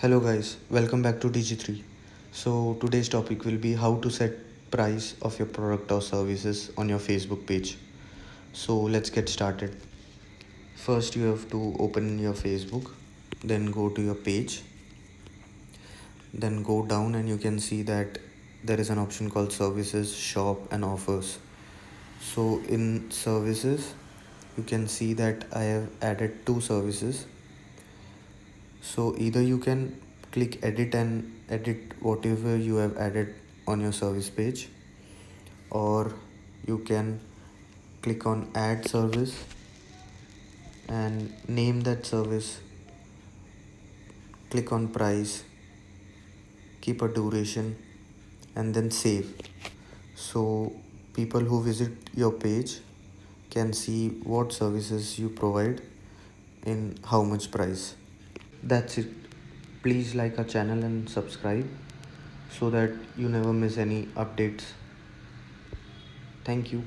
Hello guys, welcome back to DG3. So today's topic will be how to set price of your product or services on your Facebook page. So let's get started. First you have to open your Facebook, then go to your page, then go down and you can see that there is an option called services, shop and offers. So in services, you can see that I have added two services. So either you can click edit and edit whatever you have added on your service page, or you can click on add service and name that service, click on price, keep a duration and then save. So people who visit your page can see what services you provide in how much price. That's it. Please like our channel and subscribe so that you never miss any updates. Thank you.